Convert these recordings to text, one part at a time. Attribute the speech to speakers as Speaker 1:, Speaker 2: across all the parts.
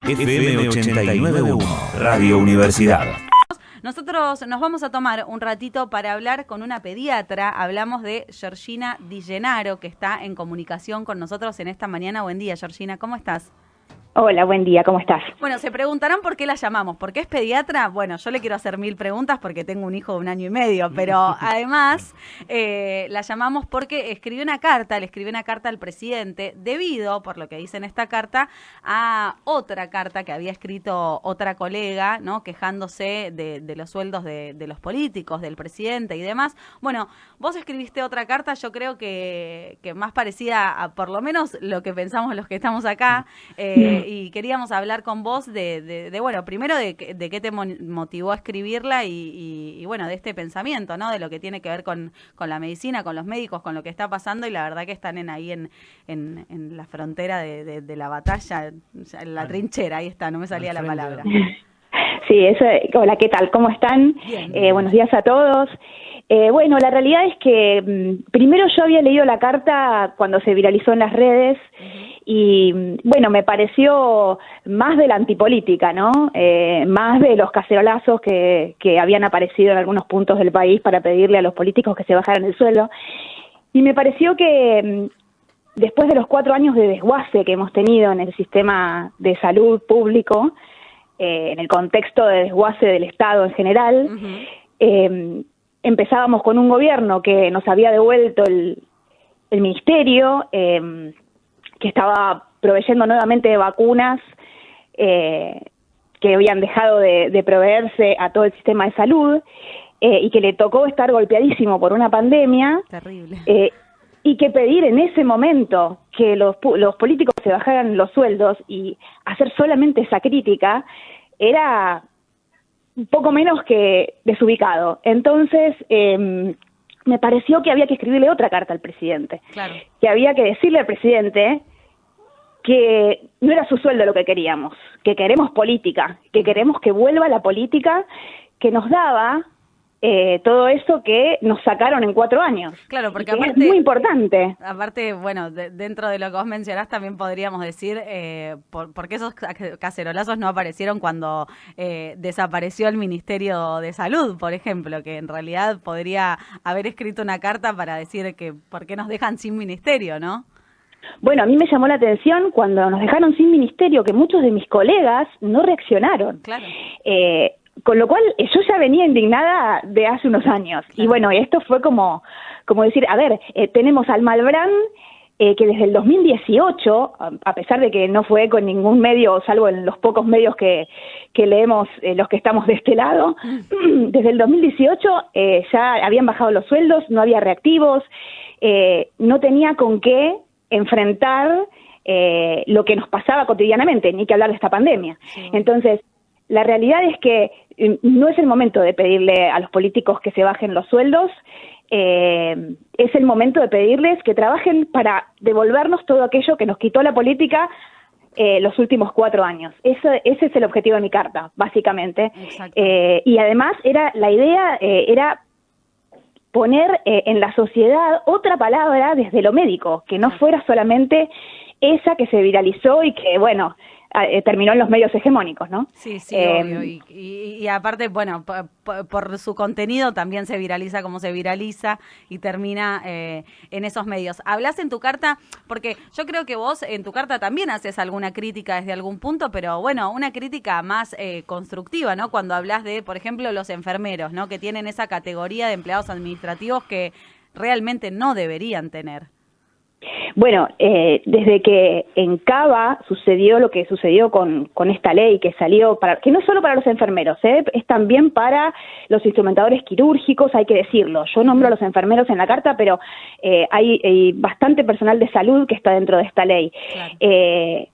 Speaker 1: FM 89.1, Radio Universidad.
Speaker 2: Nosotros nos vamos a tomar un ratito para hablar con una pediatra. Hablamos de Georgina Di Gennaro, que está en comunicación con nosotros en esta mañana. Buen día, Georgina, ¿cómo estás?
Speaker 3: Hola, buen día, ¿cómo estás?
Speaker 2: Bueno, se preguntarán por qué la llamamos. ¿Por qué es pediatra? Bueno, yo le quiero hacer 1000 preguntas porque tengo un hijo de 1 año y medio, pero además la llamamos porque le escribió una carta al presidente debido, por lo que dice en esta carta, a otra carta que había escrito otra colega, ¿no? Quejándose de los sueldos de los políticos, del presidente y demás. Bueno, vos escribiste otra carta, yo creo que más parecida a por lo menos lo que pensamos los que estamos acá, y queríamos hablar con vos de bueno, primero de qué te motivó a escribirla y bueno, de este pensamiento, ¿no? De lo que tiene que ver con la medicina, con los médicos, con lo que está pasando, y la verdad que están ahí en la frontera de la batalla, en la trinchera, ahí está, no me salía la palabra.
Speaker 3: Sí, hola, ¿qué tal? ¿Cómo están? Buenos días a todos. Bueno, la realidad es que primero yo había leído la carta cuando se viralizó en las redes y, bueno, me pareció más de la antipolítica, ¿no? Más de los cacerolazos que habían aparecido en algunos puntos del país para pedirle a los políticos que se bajaran el sueldo. Y me pareció que después de los 4 años de desguace que hemos tenido en el sistema de salud público, en el contexto de desguace del Estado en general, empezábamos con un gobierno que nos había devuelto el ministerio, que estaba proveyendo nuevamente de vacunas que habían dejado de proveerse a todo el sistema de salud, y que le tocó estar golpeadísimo por una pandemia.
Speaker 2: Terrible.
Speaker 3: Y que pedir en ese momento que los políticos se bajaran los sueldos y hacer solamente esa crítica era un poco menos que desubicado. Entonces, me pareció que había que escribirle otra carta al presidente.
Speaker 2: Claro.
Speaker 3: Que había que decirle al presidente que no era su sueldo lo que queríamos, que queremos política, que queremos que vuelva la política que nos daba todo eso que nos sacaron en 4 años.
Speaker 2: Claro, porque
Speaker 3: aparte,
Speaker 2: aparte
Speaker 3: es muy importante.
Speaker 2: Aparte, bueno, dentro de lo que vos mencionás también podríamos decir por qué esos cacerolazos no aparecieron cuando desapareció el Ministerio de Salud, por ejemplo, que en realidad podría haber escrito una carta para decir que por qué nos dejan sin ministerio, ¿no?
Speaker 3: Bueno, a mí me llamó la atención cuando nos dejaron sin ministerio que muchos de mis colegas no reaccionaron. Claro. Con lo cual, yo ya venía indignada de hace unos años. Claro. Y bueno, esto fue como decir, a ver, tenemos al Malbrán, que desde el 2018, a pesar de que no fue con ningún medio, salvo en los pocos medios que leemos los que estamos de este lado, desde el 2018 ya habían bajado los sueldos, no había reactivos, no tenía con qué enfrentar lo que nos pasaba cotidianamente, ni que hablar de esta pandemia. Sí. Entonces, la realidad es que no es el momento de pedirle a los políticos que se bajen los sueldos, es el momento de pedirles que trabajen para devolvernos todo aquello que nos quitó la política los últimos 4 años. Ese es el objetivo de mi carta, básicamente. Y además la idea era poner en la sociedad otra palabra desde lo médico, que no fuera solamente esa que se viralizó y que, bueno, terminó en los medios hegemónicos, ¿no?
Speaker 2: Sí, obvio. Y aparte, bueno, por su contenido también se viraliza como se viraliza y termina en esos medios. Hablas en tu carta, porque yo creo que vos en tu carta también haces alguna crítica desde algún punto, pero bueno, una crítica más constructiva, ¿no? Cuando hablas de, por ejemplo, los enfermeros, ¿no? Que tienen esa categoría de empleados administrativos que realmente no deberían tener.
Speaker 3: Bueno, desde que en Cava sucedió lo que sucedió con esta ley que salió, que no es solo para los enfermeros, es también para los instrumentadores quirúrgicos, hay que decirlo. Yo nombro a los enfermeros en la carta, pero hay bastante personal de salud que está dentro de esta ley. Claro.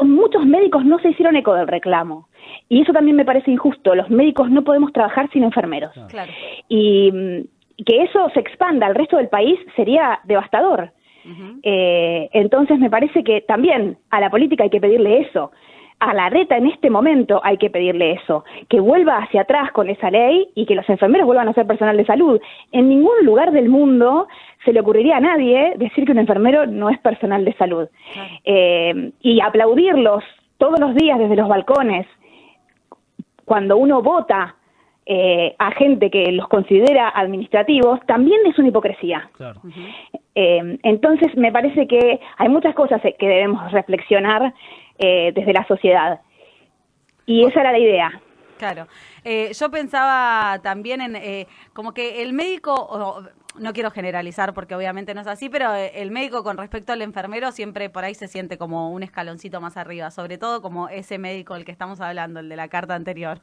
Speaker 3: Muchos médicos no se hicieron eco del reclamo. Y eso también me parece injusto. Los médicos no podemos trabajar sin enfermeros. Claro. Y que eso se expanda al resto del país sería devastador. Entonces me parece que también a la política hay que pedirle eso, a la reta en este momento hay que pedirle eso, que vuelva hacia atrás con esa ley y que los enfermeros vuelvan a ser personal de salud. En ningún lugar del mundo se le ocurriría a nadie decir que un enfermero no es personal de salud. Claro. Y aplaudirlos todos los días desde los balcones, cuando uno vota a gente que los considera administrativos, también es una hipocresía.
Speaker 4: Claro.
Speaker 3: Entonces me parece que hay muchas cosas que debemos reflexionar desde la sociedad. Y esa era la idea.
Speaker 2: Claro. Yo pensaba también en como que el médico, no quiero generalizar porque obviamente no es así, pero el médico con respecto al enfermero siempre por ahí se siente como un escaloncito más arriba, sobre todo como ese médico del que estamos hablando, el de la carta anterior.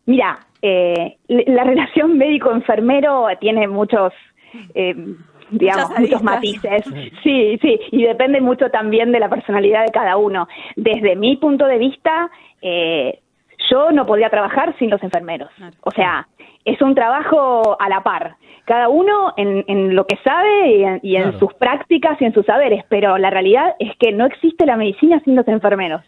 Speaker 3: Mira, la relación médico-enfermero tiene muchos... digamos, muchos matices. Sí, y depende mucho también de la personalidad de cada uno. Desde mi punto de vista, yo no podría trabajar sin los enfermeros. O sea, es un trabajo a la par. Cada uno en lo que sabe y en sus prácticas y en sus saberes, pero la realidad es que no existe la medicina sin los enfermeros.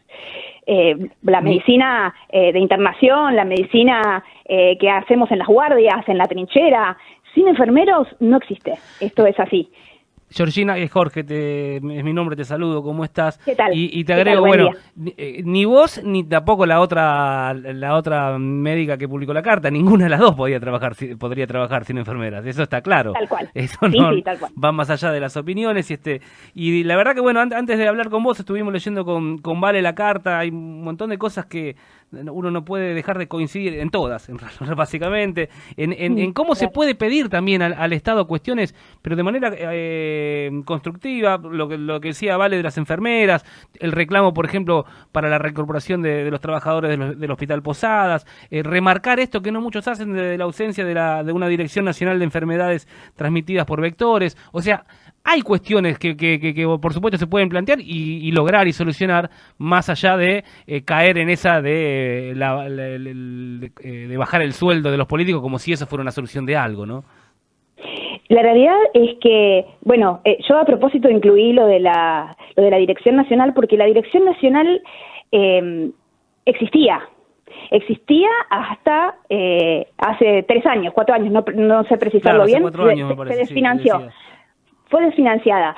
Speaker 3: La medicina de internación, la medicina que hacemos en las guardias, en la trinchera, sin enfermeros no existe. Esto es así.
Speaker 4: Georgina, Jorge, es mi nombre, te saludo, ¿cómo estás?
Speaker 3: ¿Qué tal?
Speaker 4: Y te agrego, bueno, ni vos ni tampoco la otra médica que publicó la carta, ninguna de las dos podría trabajar sin enfermeras, eso está claro.
Speaker 3: Tal cual.
Speaker 4: Eso no tal cual. Va más allá de las opiniones y la verdad que bueno, antes de hablar con vos estuvimos leyendo con Vale la carta, hay un montón de cosas que uno no puede dejar de coincidir en todas, básicamente, en cómo se puede pedir también al Estado cuestiones, pero de manera constructiva, lo que decía Vale de las enfermeras, el reclamo, por ejemplo, para la reincorporación de los trabajadores del Hospital Posadas, remarcar esto que no muchos hacen de la ausencia de una Dirección Nacional de Enfermedades transmitidas por vectores, o sea, hay cuestiones que por supuesto se pueden plantear y lograr y solucionar más allá de caer en esa de bajar el sueldo de los políticos como si eso fuera una solución de algo, ¿no?
Speaker 3: La realidad es que, bueno, yo a propósito incluí lo de la Dirección Nacional porque la Dirección Nacional existía hasta hace 3 años, 4 años, no sé precisarlo bien,
Speaker 4: 4 años, me parece,
Speaker 3: se desfinanció.
Speaker 4: Sí,
Speaker 3: fue desfinanciada,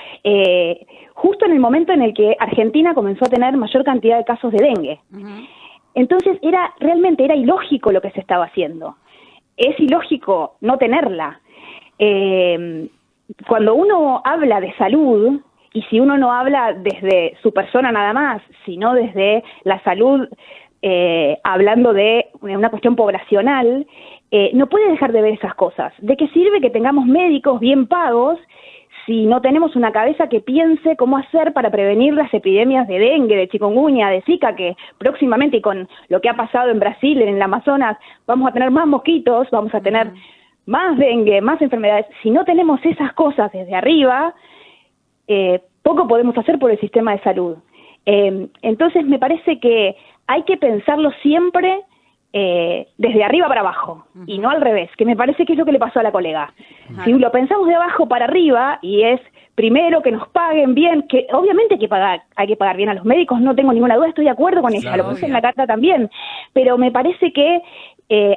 Speaker 3: justo en el momento en el que Argentina comenzó a tener mayor cantidad de casos de dengue. Uh-huh. Entonces realmente era ilógico lo que se estaba haciendo. Es ilógico no tenerla. Cuando uno habla de salud, y si uno no habla desde su persona nada más, sino desde la salud, hablando de una cuestión poblacional, no puede dejar de ver esas cosas. ¿De qué sirve que tengamos médicos bien pagos si no tenemos una cabeza que piense cómo hacer para prevenir las epidemias de dengue, de chikungunya, de zika, que próximamente, y con lo que ha pasado en Brasil, en el Amazonas, vamos a tener más mosquitos, vamos a tener más dengue, más enfermedades? Si no tenemos esas cosas desde arriba, poco podemos hacer por el sistema de salud. Entonces me parece que hay que pensarlo siempre desde arriba para abajo, y no al revés, que me parece que es lo que le pasó a la colega. Si lo pensamos de abajo para arriba, y es primero que nos paguen bien, que obviamente hay que pagar bien a los médicos, no tengo ninguna duda, estoy de acuerdo con ella, lo puse en la carta también, pero me parece que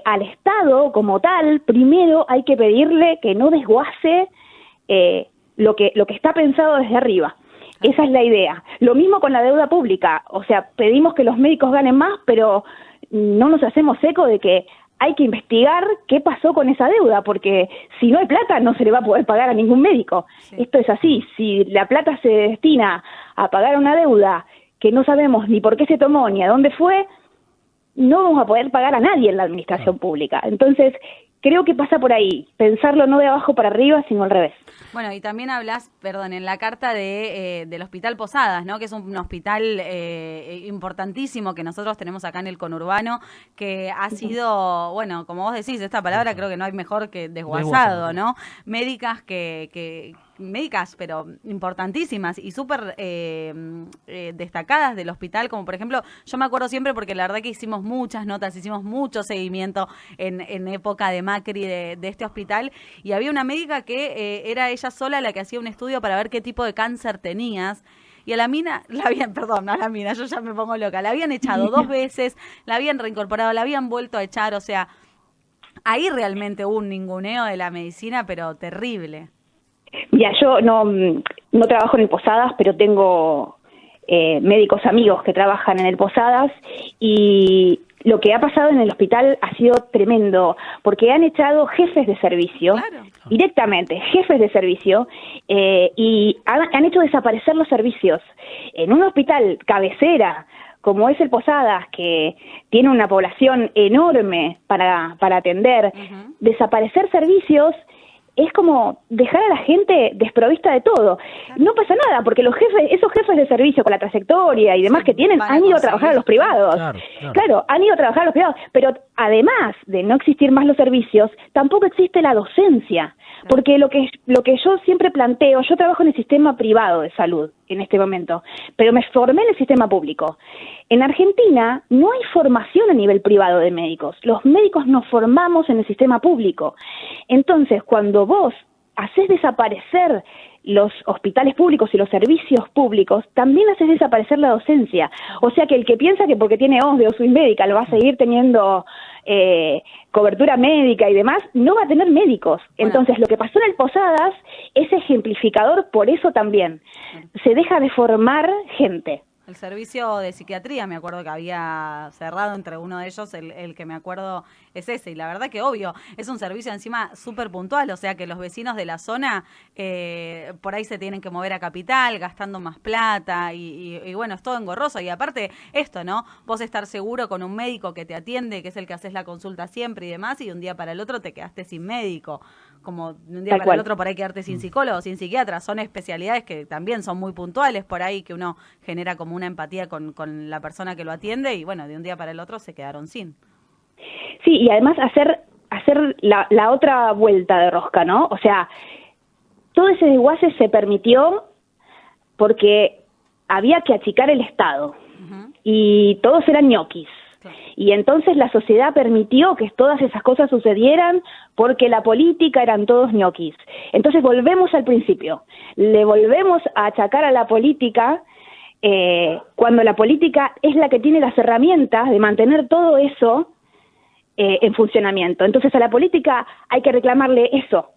Speaker 3: al Estado como tal, primero hay que pedirle que no desguace lo que está pensado desde arriba. Esa es la idea. Lo mismo con la deuda pública, o sea, pedimos que los médicos ganen más, pero no nos hacemos eco de que hay que investigar qué pasó con esa deuda, porque si no hay plata no se le va a poder pagar a ningún médico. Sí. Esto es así, si la plata se destina a pagar una deuda que no sabemos ni por qué se tomó ni a dónde fue, no vamos a poder pagar a nadie en la administración pública. Entonces, creo que pasa por ahí, pensarlo no de abajo para arriba, sino al revés.
Speaker 2: Bueno, y también hablas, en la carta del Hospital Posadas, ¿no? Que es un hospital importantísimo que nosotros tenemos acá en el conurbano, que ha sido, bueno, como vos decís, esta palabra creo que no hay mejor que desguazado, ¿no? Médicas médicas, pero importantísimas y súper destacadas del hospital, como por ejemplo, yo me acuerdo siempre porque la verdad que hicimos muchas notas, hicimos mucho seguimiento en época de Macri de este hospital, y había una médica que era ella sola la que hacía un estudio para ver qué tipo de cáncer tenías. Y a la mina, yo ya me pongo loca, la habían echado 2 veces, la habían reincorporado, la habían vuelto a echar, o sea, ahí realmente hubo un ninguneo de la medicina, pero terrible.
Speaker 3: Ya, yo no trabajo en el Posadas, pero tengo médicos amigos que trabajan en el Posadas, y lo que ha pasado en el hospital ha sido tremendo, porque han echado jefes de servicio, directamente, jefes de servicio, y han hecho desaparecer los servicios. En un hospital cabecera, como es el Posadas, que tiene una población enorme para atender, desaparecer servicios es como dejar a la gente desprovista de todo. No pasa nada, porque esos jefes de servicio con la trayectoria y demás que tienen, han ido a trabajar a los privados. Claro, han ido a trabajar a los privados. Pero además de no existir más los servicios, tampoco existe la docencia. Porque lo que yo siempre planteo, yo trabajo en el sistema privado de salud en este momento, pero me formé en el sistema público. En Argentina no hay formación a nivel privado de médicos. Los médicos nos formamos en el sistema público. Entonces, cuando vos haces desaparecer los hospitales públicos y los servicios públicos, también haces desaparecer la docencia. O sea que el que piensa que porque tiene OSDE o Swiss Medical va a seguir teniendo cobertura médica y demás, no va a tener médicos. Entonces, lo que pasó en el Posadas es ejemplificador por eso también. Se deja de formar gente.
Speaker 2: El servicio de psiquiatría, me acuerdo que había cerrado entre uno de ellos, el que me acuerdo es ese, y la verdad que obvio, es un servicio encima súper puntual, o sea que los vecinos de la zona por ahí se tienen que mover a Capital, gastando más plata, y bueno, es todo engorroso, y aparte esto, ¿no? Vos estar seguro con un médico que te atiende, que es el que haces la consulta siempre y demás, y de un día para el otro te quedaste sin médico, como de un día para el otro por ahí quedarte sin psicólogo, sin psiquiatra, son especialidades que también son muy puntuales por ahí, que uno genera como una empatía con la persona que lo atiende, y bueno, de un día para el otro se quedaron sin.
Speaker 3: Sí, y además hacer la otra vuelta de rosca, ¿no? O sea, todo ese desguace se permitió porque había que achicar el Estado, y todos eran ñoquis. Y entonces la sociedad permitió que todas esas cosas sucedieran porque la política eran todos ñoquis. Entonces volvemos al principio, le volvemos a achacar a la política cuando la política es la que tiene las herramientas de mantener todo eso en funcionamiento. Entonces a la política hay que reclamarle eso,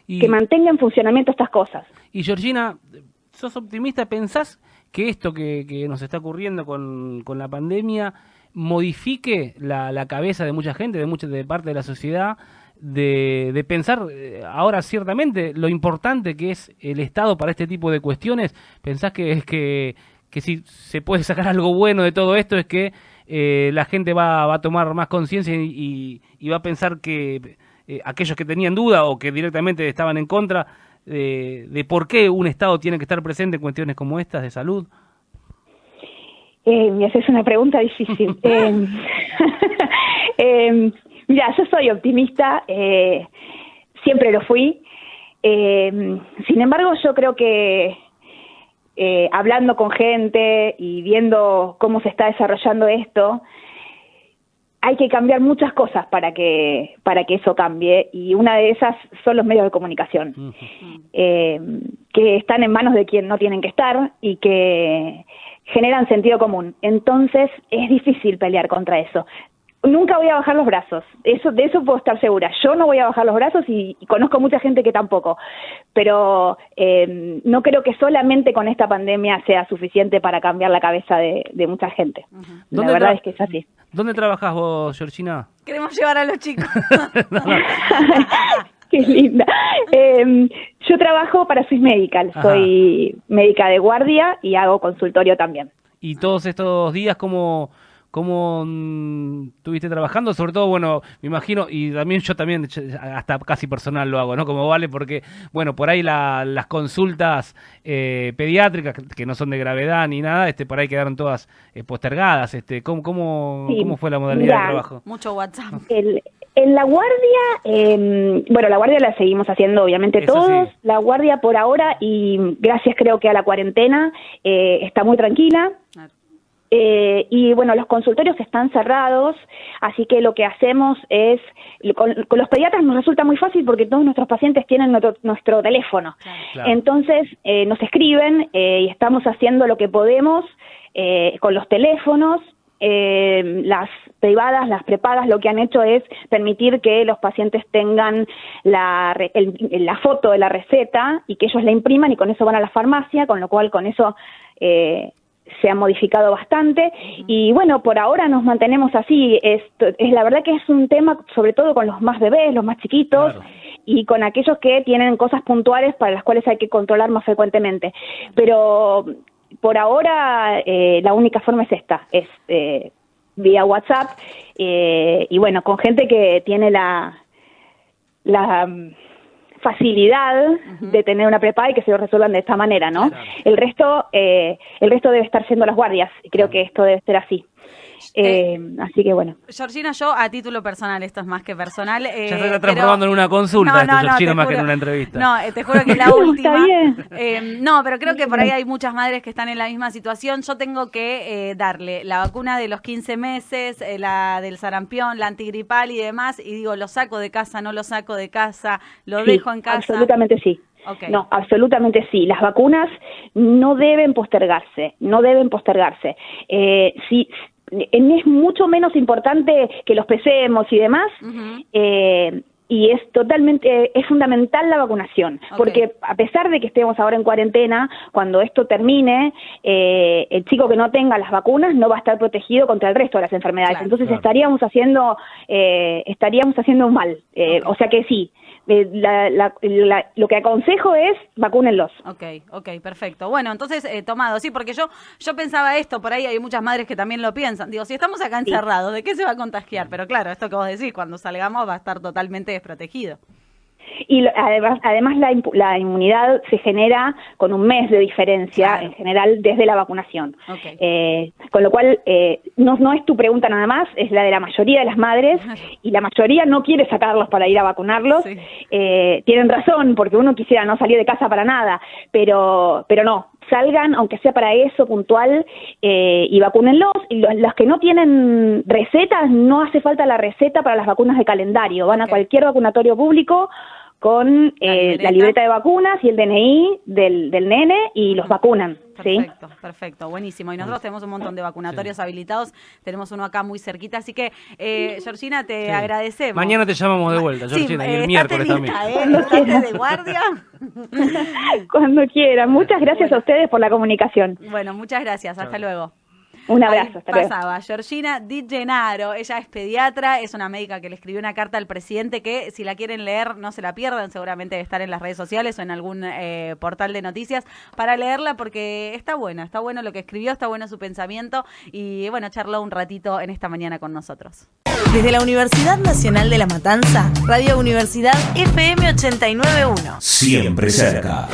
Speaker 3: que mantenga en funcionamiento estas cosas.
Speaker 4: Y Georgina, ¿sos optimista? ¿Pensás que esto que nos está ocurriendo con la pandemia modifique la cabeza de mucha gente, de parte de la sociedad, de pensar ahora ciertamente lo importante que es el Estado para este tipo de cuestiones? ¿Pensás que si se puede sacar algo bueno de todo esto es que la gente va a tomar más conciencia y va a pensar que aquellos que tenían duda o que directamente estaban en contra de por qué un Estado tiene que estar presente en cuestiones como estas de salud?
Speaker 3: Me haces una pregunta difícil. Mira, yo soy optimista, siempre lo fui. Sin embargo, yo creo que hablando con gente y viendo cómo se está desarrollando esto, hay que cambiar muchas cosas para que eso cambie, y una de esas son los medios de comunicación, que están en manos de quien no tienen que estar y que generan sentido común. Entonces es difícil pelear contra eso. Nunca voy a bajar los brazos, de eso puedo estar segura. Yo no voy a bajar los brazos y conozco mucha gente que tampoco, pero no creo que solamente con esta pandemia sea suficiente para cambiar la cabeza de mucha gente. La verdad es que es así.
Speaker 4: ¿Dónde trabajás vos, Georgina?
Speaker 2: Queremos llevar a los chicos.
Speaker 3: Qué linda. Yo trabajo para Swiss Medical, soy médica de guardia y hago consultorio también.
Speaker 4: ¿Y todos estos días cómo estuviste trabajando? Sobre todo, bueno, me imagino, y también yo también, hasta casi personal lo hago, ¿no? Como Vale, porque, bueno, por ahí las consultas pediátricas, que no son de gravedad ni nada, por ahí quedaron todas postergadas. ¿Cómo fue la modalidad de trabajo?
Speaker 2: Mucho WhatsApp.
Speaker 3: En la guardia, bueno, la guardia la seguimos haciendo obviamente eso todos, sí. La guardia por ahora, y gracias creo que a la cuarentena, está muy tranquila. Y bueno, los consultorios están cerrados, así que lo que hacemos es, con los pediatras nos resulta muy fácil porque todos nuestros pacientes tienen nuestro teléfono. Claro. Entonces nos escriben y estamos haciendo lo que podemos con los teléfonos. Las privadas, las prepagas, lo que han hecho es permitir que los pacientes tengan la foto de la receta y que ellos la impriman y con eso van a la farmacia, con lo cual con eso se ha modificado bastante y bueno, por ahora nos mantenemos así. Es la verdad que es un tema sobre todo con los más bebés, los más chiquitos, claro, y con aquellos que tienen cosas puntuales para las cuales hay que controlar más frecuentemente. Pero por ahora la única forma es esta, es vía WhatsApp y bueno, con gente que tiene la facilidad de tener una prepa y que se lo resuelvan de esta manera, ¿no? Claro. El resto debe estar siendo las guardias y creo que esto debe ser así. Así que bueno.
Speaker 2: Georgina, yo a título personal, esto es más que personal.
Speaker 4: Ya se está transformando en una consulta, Georgina, más que en una entrevista.
Speaker 2: No, te juro que es la última.
Speaker 3: Está bien.
Speaker 2: No, pero creo que por ahí hay muchas madres que están en la misma situación. Yo tengo que darle la vacuna de los 15 meses, la del sarampión, la antigripal y demás, y digo, ¿lo saco de casa, no lo saco de casa, lo dejo en casa?
Speaker 3: Absolutamente sí. Okay. No, absolutamente sí. Las vacunas no deben postergarse, Sí, es mucho menos importante que los pesemos y demás, y es fundamental la vacunación, porque a pesar de que estemos ahora en cuarentena, cuando esto termine, el chico que no tenga las vacunas no va a estar protegido contra el resto de las enfermedades, claro, entonces estaríamos haciendo un mal, o sea que sí. Lo que aconsejo es vacúnenlos.
Speaker 2: Ok, perfecto. Bueno, entonces, tomado, sí, porque yo pensaba esto, por ahí hay muchas madres que también lo piensan. Digo, si estamos acá encerrados, ¿de qué se va a contagiar? Pero claro, esto que vos decís, cuando salgamos va a estar totalmente desprotegido.
Speaker 3: Y además la inmunidad se genera con un mes de diferencia, claro, en general desde la vacunación. Con lo cual, no es tu pregunta nada más, es la de la mayoría de las madres, y la mayoría no quiere sacarlos para ir a vacunarlos. Sí. Tienen razón, porque uno quisiera no salir de casa para nada, pero no. Salgan, aunque sea para eso, puntual, y vacúnenlos. Y los que no tienen recetas, no hace falta la receta para las vacunas de calendario. Van a cualquier vacunatorio público con la libreta de vacunas y el DNI del nene y los vacunan.
Speaker 2: Perfecto, ¿sí? Perfecto, buenísimo. Y nosotros tenemos un montón de vacunatorios habilitados, tenemos uno acá muy cerquita, así que, Georgina, te agradecemos.
Speaker 4: Mañana te llamamos de vuelta, Georgina, y el miércoles también.
Speaker 2: ¿Estás de guardia?
Speaker 3: Cuando quieran. Muchas gracias a ustedes por la comunicación.
Speaker 2: Bueno, muchas gracias. Hasta luego.
Speaker 3: Un abrazo. Hasta luego.
Speaker 2: Pasaba Georgina Di Gennaro, ella es pediatra, es una médica que le escribió una carta al presidente que si la quieren leer no se la pierdan, seguramente debe estar en las redes sociales o en algún portal de noticias para leerla porque está bueno lo que escribió, está bueno su pensamiento y bueno, charló un ratito en esta mañana con nosotros.
Speaker 5: Desde la Universidad Nacional de La Matanza, Radio Universidad FM 89.1.
Speaker 1: Siempre cerca.